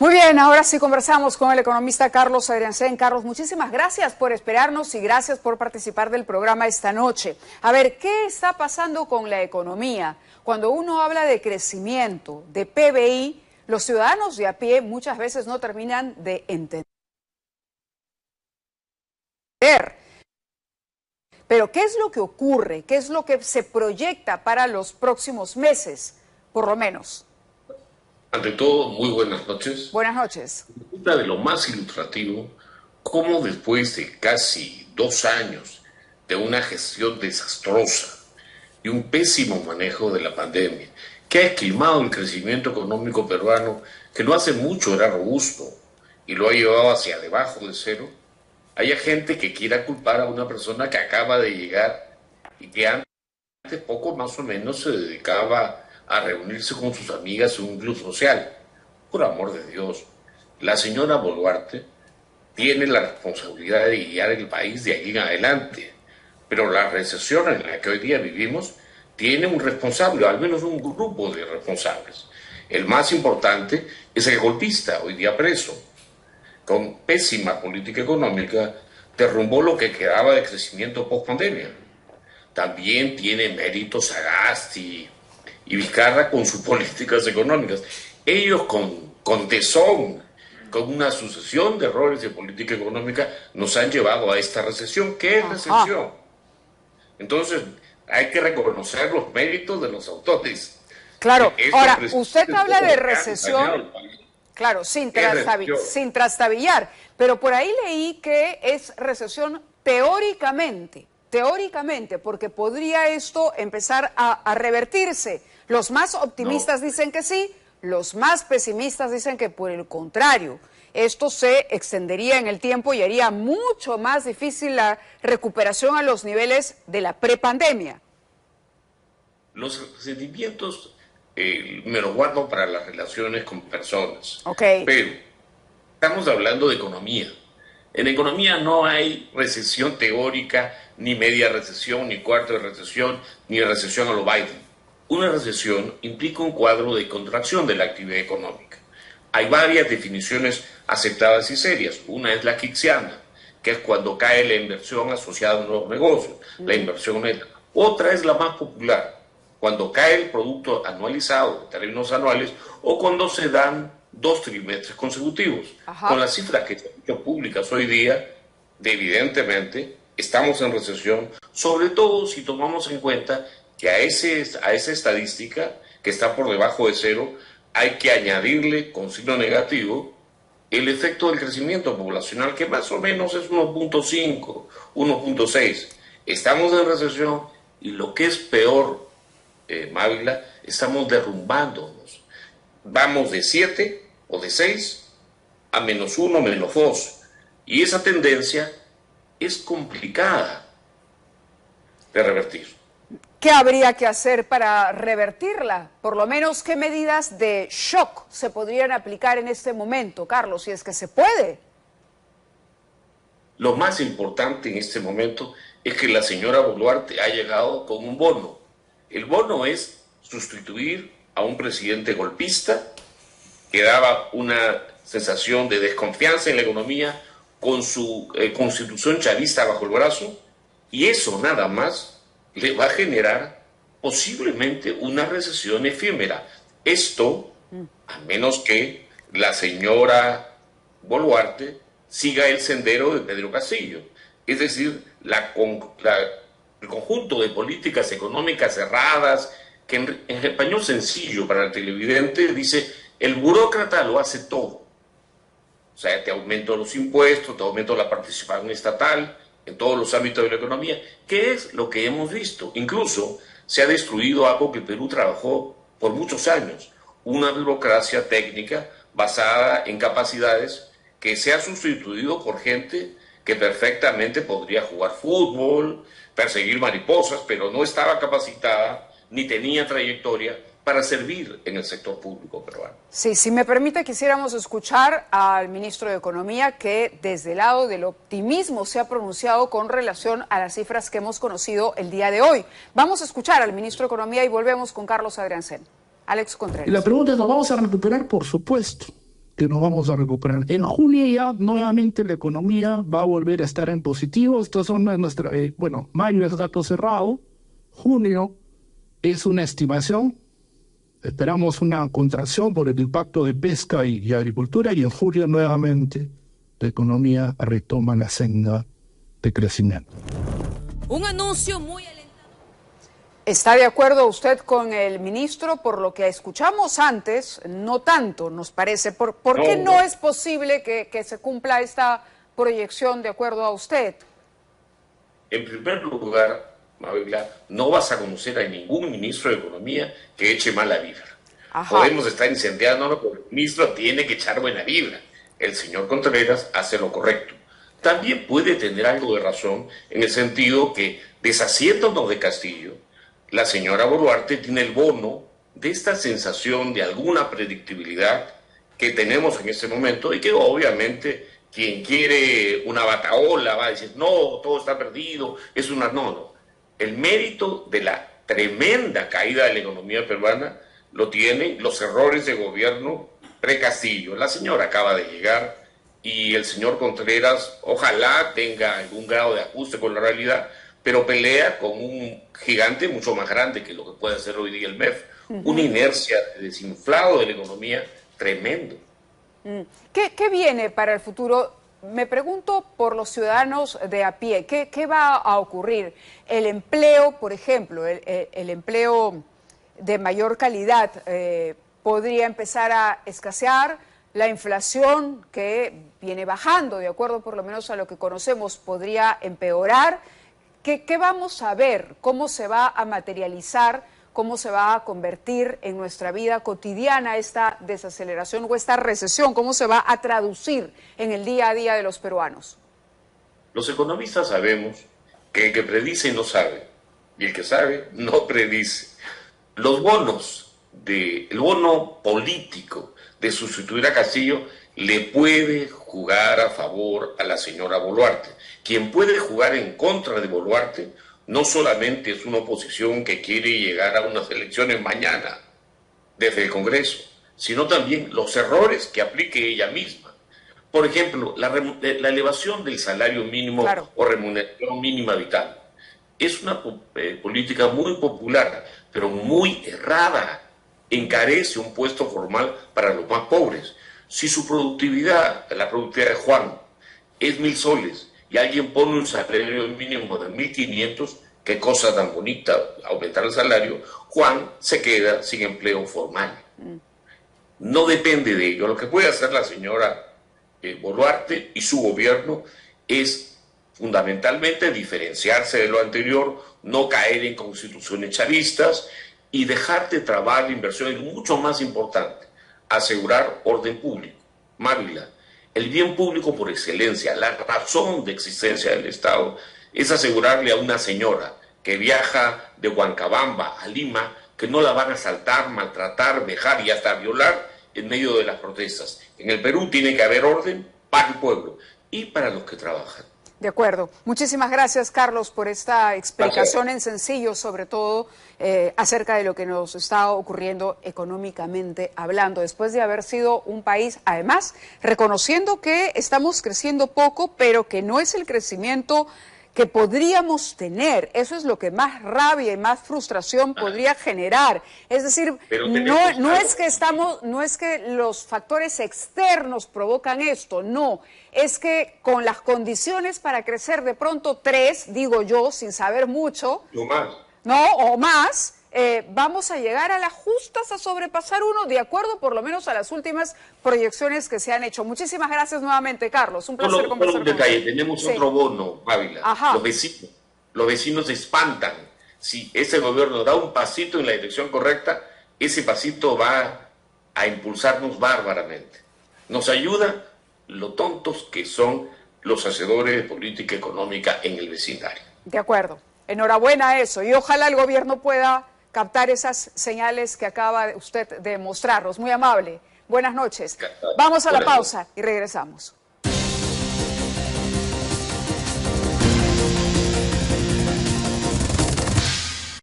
Muy bien, ahora sí conversamos con el economista Carlos Adriancén. Carlos, muchísimas gracias por esperarnos y gracias por participar del programa esta noche. A ver, ¿qué está pasando con la economía? Cuando uno habla de crecimiento, de PBI, los ciudadanos de a pie muchas veces no terminan de entender. Pero ¿qué es lo que ocurre? ¿Qué es lo que se proyecta para los próximos meses, por lo menos? Ante todo, muy buenas noches. Buenas noches. Resulta de lo más ilustrativo cómo después de casi 2 años de una gestión desastrosa y un pésimo manejo de la pandemia, que ha esquilmado el crecimiento económico peruano, que no hace mucho era robusto y lo ha llevado hacia debajo de cero, haya gente que quiera culpar a una persona que acaba de llegar y que antes poco más o menos se dedicaba a reunirse con sus amigas en un club social. Por amor de Dios, la señora Boluarte tiene la responsabilidad de guiar el país de aquí en adelante, pero la recesión en la que hoy día vivimos tiene un responsable, o al menos un grupo de responsables. El más importante es el golpista, hoy día preso. Con pésima política económica, derrumbó lo que quedaba de crecimiento post-pandemia. También tiene méritos Sagasti y Vizcarra con sus políticas económicas. Ellos con tesón, con una sucesión de errores de política económica, nos han llevado a esta recesión. ¿Qué es recesión? Entonces, hay que reconocer los méritos de los autores. Claro, ahora, usted habla de recesión, claro, sin trastabillar, pero por ahí leí que es recesión teóricamente, porque podría esto empezar a revertirse. Los más optimistas dicen que sí, los más pesimistas dicen que por el contrario, esto se extendería en el tiempo y haría mucho más difícil la recuperación a los niveles de la prepandemia. Los sentimientos me los guardo para las relaciones con personas. Okay. Pero estamos hablando de economía. En economía no hay recesión teórica, ni media recesión, ni cuarto de recesión, ni recesión a lo Biden. Una recesión implica un cuadro de contracción de la actividad económica. Hay varias definiciones aceptadas y serias. Una es la keynesiana, que es cuando cae la inversión asociada a nuevos negocios, la inversión neta. Otra es la más popular, cuando cae el producto anualizado en términos anuales o cuando se dan 2 trimestres consecutivos. Ajá. Con las cifras que se han hecho públicas hoy día, evidentemente estamos en recesión, sobre todo si tomamos en cuenta que a esa estadística que está por debajo de cero hay que añadirle con signo negativo el efecto del crecimiento poblacional, que más o menos es 1.5, 1.6. Estamos en recesión y lo que es peor, Mávila, estamos derrumbándonos. Vamos de 7 o de 6 a -1, -2. Y esa tendencia es complicada de revertir. ¿Qué habría que hacer para revertirla? Por lo menos, ¿qué medidas de shock se podrían aplicar en este momento, Carlos, si es que se puede? Lo más importante en este momento es que la señora Boluarte ha llegado con un bono. El bono es sustituir a un presidente golpista que daba una sensación de desconfianza en la economía con su constitución chavista bajo el brazo, y eso nada más le va a generar posiblemente una recesión efímera. Esto, a menos que la señora Boluarte siga el sendero de Pedro Castillo. Es decir, el conjunto de políticas económicas cerradas, que en español sencillo para el televidente dice, el burócrata lo hace todo. O sea, te aumento los impuestos, te aumento la participación estatal en todos los ámbitos de la economía, que es lo que hemos visto. Incluso se ha destruido algo que Perú trabajó por muchos años, una burocracia técnica basada en capacidades que se ha sustituido por gente que perfectamente podría jugar fútbol, perseguir mariposas, pero no estaba capacitada ni tenía trayectoria para servir en el sector público peruano. Sí, si me permite, quisiéramos escuchar al ministro de Economía, que desde el lado del optimismo se ha pronunciado con relación a las cifras que hemos conocido el día de hoy. Vamos a escuchar al ministro de Economía y volvemos con Carlos Adriancén. Alex Contreras. Y la pregunta es, ¿nos vamos a recuperar? Por supuesto. que nos vamos a recuperar. En junio ya nuevamente la economía va a volver a estar en positivo. Estos son nuestras, mayo es dato cerrado, junio es una estimación. Esperamos una contracción por el impacto de pesca y agricultura, y en julio nuevamente la economía retoma la senda de crecimiento. Un anuncio muy alentador. ¿Está de acuerdo usted con el ministro? Por lo que escuchamos antes, no tanto, nos parece. ¿Por qué no es posible que se cumpla esta proyección de acuerdo a usted? En primer lugar, Mabel, no vas a conocer a ningún ministro de Economía que eche mala vibra. Ajá. Podemos estar incendiándonos, pero el ministro tiene que echar buena vibra. El señor Contreras hace lo correcto. También puede tener algo de razón en el sentido que, deshaciéndonos de Castillo, la señora Boluarte tiene el bono de esta sensación de alguna predictibilidad que tenemos en este momento, y que obviamente quien quiere una batahola va a decir, no, todo está perdido, es una... No. El mérito de la tremenda caída de la economía peruana lo tienen los errores de gobierno pre-Castillo. La señora acaba de llegar y el señor Contreras ojalá tenga algún grado de ajuste con la realidad, pero pelea con un gigante mucho más grande que lo que puede hacer hoy día el MEF. Una inercia de desinflado de la economía tremendo. ¿Qué viene para el futuro? Me pregunto por los ciudadanos de a pie. ¿Qué va a ocurrir? El empleo, por ejemplo, el empleo de mayor calidad podría empezar a escasear. La inflación, que viene bajando, de acuerdo por lo menos a lo que conocemos, podría empeorar. ¿Qué vamos a ver? ¿Cómo se va a materializar? ¿Cómo se va a convertir en nuestra vida cotidiana esta desaceleración o esta recesión? ¿Cómo se va a traducir en el día a día de los peruanos? Los economistas sabemos que el que predice no sabe, y el que sabe no predice. Los bonos, el bono político de sustituir a Castillo le puede jugar a favor a la señora Boluarte. Quien puede jugar en contra de Boluarte no solamente es una oposición que quiere llegar a unas elecciones mañana desde el Congreso, sino también los errores que aplique ella misma. Por ejemplo, la elevación del salario mínimo o remuneración mínima vital es una política muy popular, pero muy errada. Encarece un puesto formal para los más pobres. Si su productividad, la productividad de Juan, es 1.000 soles y alguien pone un salario mínimo de 1.500, qué cosa tan bonita, aumentar el salario, Juan se queda sin empleo formal. No depende de ello. Lo que puede hacer la señora Boluarte y su gobierno es fundamentalmente diferenciarse de lo anterior, no caer en constituciones chavistas y dejar de trabar la inversión. Es mucho más importante asegurar orden público. Mávila, el bien público por excelencia, la razón de existencia del Estado, es asegurarle a una señora que viaja de Huancabamba a Lima que no la van a asaltar, maltratar, vejar y hasta violar en medio de las protestas. En el Perú tiene que haber orden para el pueblo y para los que trabajan. De acuerdo. Muchísimas gracias, Carlos, por esta explicación en sencillo, sobre todo acerca de lo que nos está ocurriendo económicamente hablando, después de haber sido un país, además, reconociendo que estamos creciendo poco, pero que no es el crecimiento que podríamos tener. Eso es lo que más rabia y más frustración podría generar. Es decir, no es que los factores externos provocan esto, no. Es que con las condiciones para crecer de pronto 3, digo yo, sin saber mucho, o más, vamos a llegar a las justas a sobrepasar 1, de acuerdo por lo menos a las últimas proyecciones que se han hecho. Muchísimas gracias nuevamente, Carlos. Un placer conversar con usted. Detalle, tenemos otro bono, Ávila. Los vecinos se espantan. Si ese gobierno da un pasito en la dirección correcta, ese pasito va a impulsarnos bárbaramente. Nos ayuda lo tontos que son los hacedores de política económica en el vecindario. De acuerdo. Enhorabuena a eso. Y ojalá el gobierno pueda captar esas señales que acaba usted de mostrarnos. Muy amable. Buenas noches. Vamos a la pausa y regresamos.